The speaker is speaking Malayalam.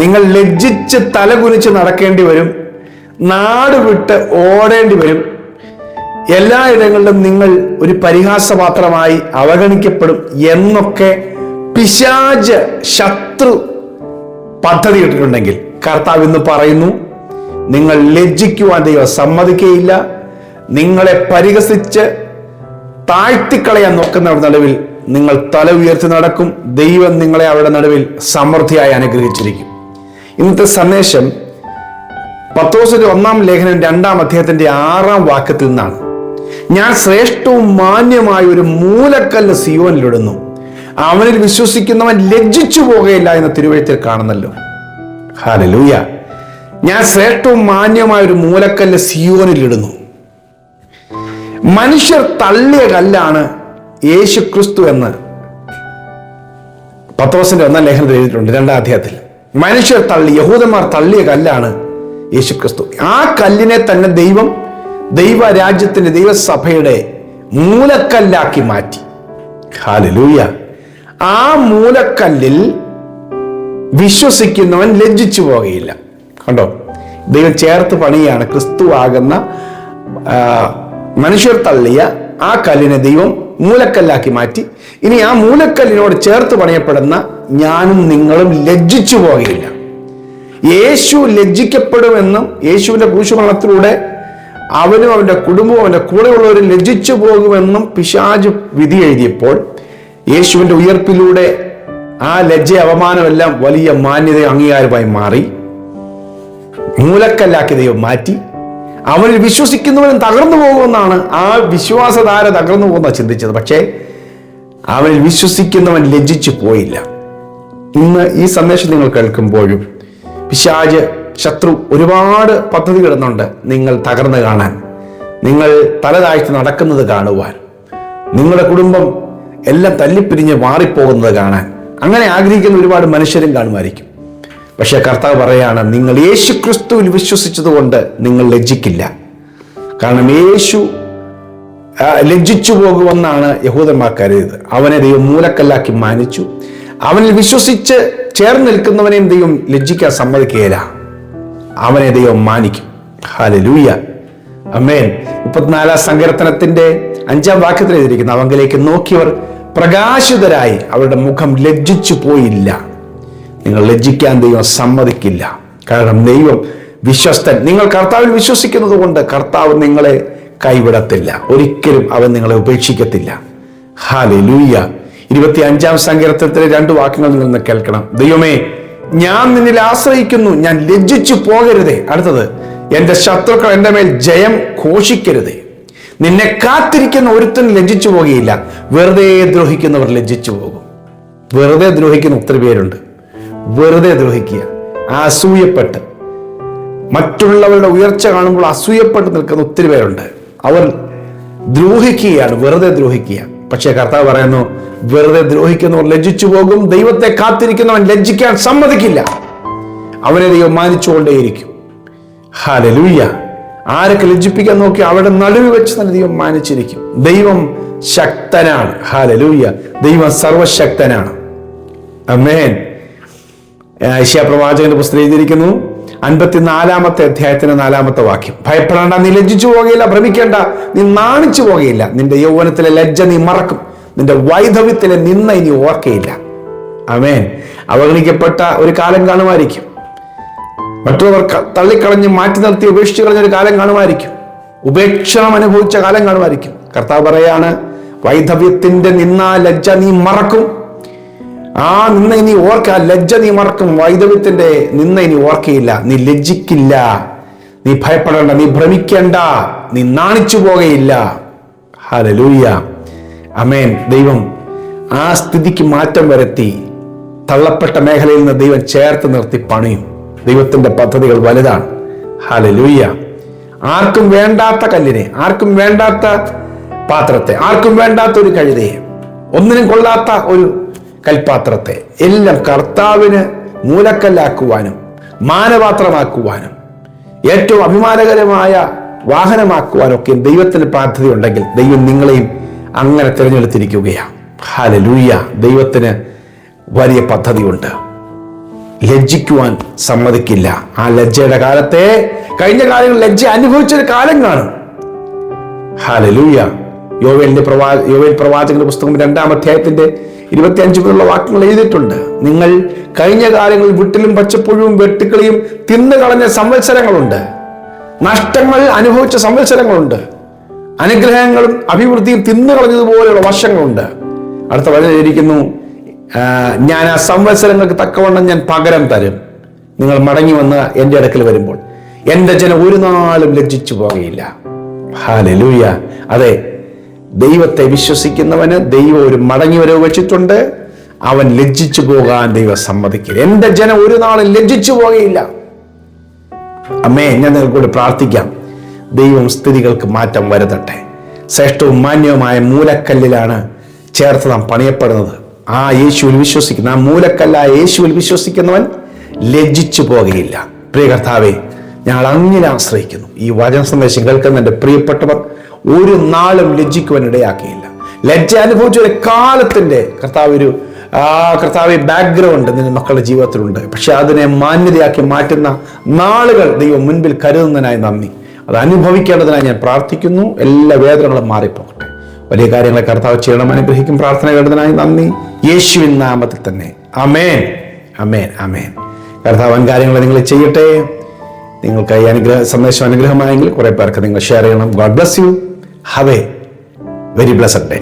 നിങ്ങൾ ലജ്ജിച്ച് തലകുനിച്ച് നടക്കേണ്ടി വരും, നാട് വിട്ട് ഓടേണ്ടി വരും. എല്ലായിടങ്ങളിലും നിങ്ങൾ ഒരു പരിഹാസപാത്രമായി അവഗണിക്കപ്പെടും എന്നൊക്കെ പിശാച്, ശത്രു പദ്ധതി ഇട്ടിട്ടുണ്ടെങ്കിൽ കർത്താവ് ഇന്ന് പറയുന്നു, നിങ്ങൾ ലജ്ജിക്കുവാൻ ദൈവം സമ്മതിക്കുകയില്ല. നിങ്ങളെ പരിഹസിച്ച് താഴ്ത്തിക്കളയാൻ നോക്കുന്നവരുടെ നടുവിൽ നിങ്ങൾ തല ഉയർത്തി നടക്കും. ദൈവം നിങ്ങളെ അവരുടെ നടുവിൽ സമൃദ്ധിയായി അനുഗ്രഹിച്ചിരിക്കും. ഇന്നത്തെ സന്ദേശം പത്രോസിന്റെ 1-ാം ലേഖനം 2-ാം അധ്യായത്തിന്റെ 6-ാം വാക്യത്തിൽ നിന്നാണ്. ഞാൻ ശ്രേഷ്ഠവും മാന്യമായ ഒരു മൂലക്കല്ല് സിയോനിലിടുന്നു, അവനിൽ വിശ്വസിക്കുന്നവൻ ലജ്ജിച്ചു പോകുകയില്ല എന്ന് തിരുവെഴുത്തിൽ കാണുന്നല്ലോ. ഹല്ലേലൂയ. ഞാൻ ശ്രേഷ്ഠവും മാന്യമായ ഒരു മൂലക്കല്ല് സിയോനിലിടുന്നു. മനുഷ്യർ തള്ളിയ കല്ലാണ് യേശു ക്രിസ്തു എന്ന് പത്രോസിന്റെ 1-ാം ലേഖനത്തിൽ എഴുതിയിട്ടുണ്ട്. 2-ാം അധ്യായത്തിൽ മനുഷ്യർ യഹൂദന്മാർ തള്ളിയ കല്ലാണ് യേശു ക്രിസ്തു. ആ കല്ലിനെ തന്നെ ദൈവം ദൈവരാജ്യത്തിന്റെ, ദൈവസഭയുടെ മൂലക്കല്ലാക്കി മാറ്റി. ഹല്ലേലൂയ. ആ മൂലക്കല്ലിൽ വിശ്വസിക്കുന്നവൻ ലജ്ജിച്ചു പോകുകയില്ല. കണ്ടോ, ദൈവം ചേർത്ത് പണിയാണ്. ക്രിസ്തു ആകുന്ന മനുഷ്യർ തള്ളിയ ആ കല്ലിനെ ദൈവം മൂലക്കല്ലാക്കി മാറ്റി. ഇനി ആ മൂലക്കല്ലിനോട് ചേർത്ത് പണിയപ്പെടുന്ന ഞാനും നിങ്ങളും ലജ്ജിച്ചു പോകുകയില്ല. യേശു ലജ്ജിക്കപ്പെടുമെന്നും യേശുവിന്റെ ക്രൂശുമരണത്തിലൂടെ അവനും അവന്റെ കുടുംബവും അവന്റെ കൂടെയുള്ളവരും ലജ്ജിച്ചു പോകുമെന്നും പിശാച് വിധി എഴുതിയപ്പോൾ യേശുവിന്റെ ഉയർപ്പിലൂടെ ആ ലജ്ജ, അവമാനമെല്ലാം വലിയ മാന്യതയും അംഗീകാരമായി മാറി. മൂലക്കല്ലാക്കി ദൈവം മാറ്റി. അവനിൽ വിശ്വസിക്കുന്നവനും തകർന്നു പോകുമെന്നാണ്, ആ വിശ്വാസധാര തകർന്നു പോകുന്ന ചിന്തിച്ചത്. പക്ഷേ അവനിൽ വിശ്വസിക്കുന്നവൻ ലജ്ജിച്ചു പോയില്ല. ഇന്ന് ഈ സന്ദേശം നിങ്ങൾ കേൾക്കുമ്പോഴും പിശാച്, ശത്രു ഒരുപാട് പദ്ധതി ഇടുന്നുണ്ട്. നിങ്ങൾ തകർന്നു കാണാൻ, നിങ്ങൾ തലതാഴ്ത്തി നടക്കുന്നത് കാണുവാൻ, നിങ്ങളുടെ കുടുംബം എല്ലാം തല്ലിപ്പിരിഞ്ഞ് മാറിപ്പോകുന്നത് കാണാൻ. അങ്ങനെ ആഗ്രഹിക്കുന്ന ഒരുപാട് മനുഷ്യരും കാണുമായിരിക്കും. പക്ഷെ കർത്താവ് പറയാണ്, നിങ്ങൾ യേശു ക്രിസ്തുവിൽ വിശ്വസിച്ചതുകൊണ്ട് നിങ്ങൾ ലജ്ജിക്കില്ല. കാരണം യേശു ലജ്ജിച്ചു പോകുമെന്നാണ് യഹൂദന്മാർ കരുതിയത്. അവനെ ദൈവം മൂലക്കല്ലാക്കി മാനിച്ചു. അവനിൽ വിശ്വസിച്ച് ചേർന്ന് നിൽക്കുന്നവനെയും ദൈവം ലജ്ജിക്കാൻ സമ്മതിക്കുകയില്ല. അവനെ ദൈവം മാനിക്കും. ഹല്ലേലൂയ, ആമേൻ. 34-ാം സങ്കീർത്തനത്തിന്റെ 5-ാം വാക്യത്തിൽ എഴുതിയിരിക്കുന്നു, അവങ്കിലേക്ക് നോക്കിയവർ പ്രകാശിതരായി, അവരുടെ മുഖം ലജ്ജിച്ചു പോയില്ല. നിങ്ങൾ ലജ്ജിക്കാൻ ദൈവം സമ്മതിക്കില്ല. കാരണം ദൈവം വിശ്വസ്തൻ. നിങ്ങൾ കർത്താവിൽ വിശ്വസിക്കുന്നത് കൊണ്ട് കർത്താവ് നിങ്ങളെ കൈവിടത്തില്ല. ഒരിക്കലും അവൻ നിങ്ങളെ ഉപേക്ഷിക്കത്തില്ല. ഹല്ലേലൂയ. 25-ാം സങ്കീർത്തനത്തിലെ 2 വാക്യങ്ങളിൽ നിന്ന് കേൾക്കണം. ദൈവമേ, ഞാൻ നിന്നിൽ ആശ്രയിക്കുന്നു, ഞാൻ ലജ്ജിച്ചു പോകരുതേ. അടുത്തത്, എന്റെ ശത്രുക്കൾ എന്റെ മേൽ ജയം ഘോഷിക്കരുതേ. നിന്നെ കാത്തിരിക്കുന്ന ഒരുത്തൻ ലജ്ജിച്ചു പോകുകയില്ല. വെറുതെ ദ്രോഹിക്കുന്നവർ ലജ്ജിച്ചു പോകും. വെറുതെ ദ്രോഹിക്കുന്ന ഒത്തിരി പേരുണ്ട്. വെറുതെ ദ്രോഹിക്കുക, അസൂയപ്പെട്ട്, മറ്റുള്ളവരുടെ ഉയർച്ച കാണുമ്പോൾ അസൂയപ്പെട്ട് നിൽക്കുന്ന ഒത്തിരി പേരുണ്ട്. അവർ ദ്രോഹിക്കുകയാണ്, വെറുതെ ദ്രോഹിക്കുക. പക്ഷേ കർത്താവ് പറയുന്നു, വെറുതെ ദ്രോഹിക്കുന്നവർ ലജ്ജിച്ചു പോകും. ദൈവത്തെ കാത്തിരിക്കുന്നവൻ ലജ്ജിക്കാൻ സമ്മതിക്കില്ല. അവനെ ദൈവം മാനിച്ചുകൊണ്ടേയിരിക്കും. ഹല്ലേലൂയ. ആരൊക്കെ ലജ്ജിപ്പിക്കാൻ നോക്കി അവരുടെ നടുവ് വെച്ച് തന്നെ ദൈവം മാനിച്ചിരിക്കും. ദൈവം ശക്തനാണ്. ഹല്ലേലൂയ. ദൈവം സർവശക്തനാണ്. ആമേൻ. യെശയ്യാ പ്രവാചകന്റെ പുസ്തകം എഴുതിയിരിക്കുന്നു, 54-ാമത്തെ അധ്യായത്തിന് 4-ാമത്തെ വാക്യം, ഭയപ്പെടേണ്ട, നീ ലജ്ജിച്ചു പോകുകയില്ല. ഭ്രമിക്കേണ്ട, നീ നാണിച്ചു പോകുകയില്ല. നിന്റെ യൗവനത്തിലെ ലജ്ജ നീ മറക്കും, നിന്റെ വൈധവ്യത്തിലെ നിന്ന ഇനി ഓർക്കയില്ല. ആമേൻ. അവഗണിക്കപ്പെട്ട ഒരു കാലം കാണുമായിരിക്കും. മറ്റുള്ളവർ തള്ളിക്കളഞ്ഞ് മാറ്റി നിർത്തി ഉപേക്ഷിച്ച് കളഞ്ഞൊരു കാലം കാണുമായിരിക്കും. ഉപേക്ഷണം അനുഭവിച്ച കാലം കാണുമായിരിക്കും. കർത്താവ് പറയാണ്, വൈധവ്യത്തിന്റെ നിന്ന ലജ്ജ നീ മറക്കും. ആ നിന്ന ഇനി ഓർക്ക, ലജ്ജ നീ മറക്കും. വൈധവ്യത്തിന്റെ നിന്ന ഇനി ഓർക്കയില്ല. നീ ലജ്ജിക്കില്ല, നീ ഭയപ്പെടേണ്ട, നീ ഭ്രമിക്കേണ്ട, നീ നാണിച്ചു പോകുകയില്ല. ഹല്ലേലൂയ, ആമേൻ. ദൈവം ആ സ്ഥിതിക്ക് മാറ്റം വരുത്തി തള്ളപ്പെട്ട മേഖലയിൽ നിന്ന് ദൈവം ചേർത്ത് നിർത്തി പണിയും. ദൈവത്തിന്റെ പദ്ധതികൾ വലുതാണ്. ഹല്ലേലൂയ. ആർക്കും വേണ്ടാത്ത കല്ലിനെ, ആർക്കും വേണ്ടാത്ത പാത്രത്തെ, ആർക്കും വേണ്ടാത്ത ഒരു കഴുതയെ, ഒന്നിനും കൊള്ളാത്ത ഒരു കൽപാത്രത്തെ എല്ലാം കർത്താവിന് മൂലക്കല്ലാക്കുവാനും മാനപാത്രമാക്കുവാനും ഏറ്റവും അഭിമാനകരമായ വാഹനമാക്കുവാനും ഒക്കെ ദൈവത്തിന് പദ്ധതി ഉണ്ടെങ്കിൽ ദൈവം നിങ്ങളെയും അങ്ങനെ തിരഞ്ഞെടുത്തിരിക്കുകയാണ്. ഹല്ലേലൂയ. ദൈവത്തിന് വലിയ പദ്ധതിയുണ്ട്. ലജ്ജിക്കുവാൻ സമ്മതിക്കില്ല. ആ ലജ്ജയുടെ കാലത്തെ, കഴിഞ്ഞ കാലങ്ങളിൽ ലജ്ജ അനുഭവിച്ചൊരു കാലം കാണും. ഹല്ലേലൂയ. യോവേൽ പ്രവാചകന്റെ പുസ്തകം 2-ാം അധ്യായത്തിന്റെ 25 മുതലുള്ള വാക്യങ്ങൾ എഴുതിയിട്ടുണ്ട്. നിങ്ങൾ കഴിഞ്ഞ കാലങ്ങളിൽ വിട്ടിലും പച്ചപ്പുഴുവും വെട്ടുക്കിളിയും തിന്നു കളഞ്ഞ സംവത്സരങ്ങളുണ്ട്. നഷ്ടങ്ങൾ അനുഭവിച്ച സംവത്സരങ്ങളുണ്ട്. അനുഗ്രഹങ്ങളും അഭിവൃദ്ധിയും തിന്നു കളഞ്ഞതുപോലെയുള്ള വർഷങ്ങളുണ്ട്. അടുത്ത വചനം ഇരിക്കുന്നു, ഞാൻ ആ സംവത്സരങ്ങൾക്ക് തക്കവണ്ണം ഞാൻ പകരം തരും. നിങ്ങൾ മടങ്ങി വന്ന് എൻ്റെ അടുക്കൽ വരുമ്പോൾ എൻ്റെ ജനം ഒരു നാളും ലജ്ജിച്ചു പോകുകയില്ല. ഹല്ലേലൂയ. അതെ, ദൈവത്തെ വിശ്വസിക്കുന്നവന് ദൈവം ഒരു മടങ്ങി വരവ് വെച്ചിട്ടുണ്ട്. അവൻ ലജ്ജിച്ചു പോകാൻ ദൈവം സമ്മതിക്കില്ല. എൻ്റെ ജനം ഒരു നാളും ലജ്ജിച്ചു പോകുകയില്ല. അമ്മേ, ഞാൻ നിങ്ങൾക്കൂടി പ്രാർത്ഥിക്കാം. ദൈവം സ്ഥിതികൾക്ക് മാറ്റം വരുത്തട്ടെ. ശ്രേഷ്ഠവും മാന്യവുമായ മൂലക്കല്ലിലാണ് ചേർത്ത് നാം പണിയപ്പെടുന്നത്. ആ യേശുവിൽ വിശ്വസിക്കുന്ന, ആ മൂലക്കല്ലായ യേശുവിൽ വിശ്വസിക്കുന്നവൻ ലജ്ജിച്ചു പോകുകയില്ല. പ്രിയ കർത്താവേ, ഞങ്ങൾ അങ്ങിനെ ആശ്രയിക്കുന്നു. ഈ വചന സന്ദേശം കേൾക്കുന്ന എൻ്റെ പ്രിയപ്പെട്ടവർ ഒരു നാളും ലജ്ജിക്കുവാൻ ഇടയാക്കിയില്ല. ലജ്ജ അനുഭവിച്ച ഒരു കാലത്തിന്റെ കർത്താവ് ബാക്ക്ഗ്രൗണ്ട് നിന്റെ മക്കളുടെ ജീവിതത്തിലുണ്ട്. പക്ഷെ അതിനെ മാന്യതയാക്കി മാറ്റുന്ന നാളുകൾ ദൈവം മുൻപിൽ കരുതുന്നതിനായി നന്ദി. അത് അനുഭവിക്കേണ്ടതിനായി ഞാൻ പ്രാർത്ഥിക്കുന്നു. എല്ലാ വേദനകളും മാറിപ്പോകട്ടെ. വലിയ കാര്യങ്ങളെ കർത്താവ് ചെയ്യണം. അനുഗ്രഹിക്കും. പ്രാർത്ഥന കേട്ടതിനായി നന്ദി. യേശുവിൻ നാമത്തിൽ തന്നെ. ആമേൻ, ആമേൻ, ആമേൻ. കർത്താവ് വൻ കാര്യങ്ങൾ നിങ്ങൾ ചെയ്യട്ടെ. നിങ്ങൾക്ക് ഈ സന്ദേശം അനുഗ്രഹമായെങ്കിൽ കുറെ പേർക്ക് നിങ്ങൾ ഷെയർ ചെയ്യണം. God bless you. Have A very blessed day.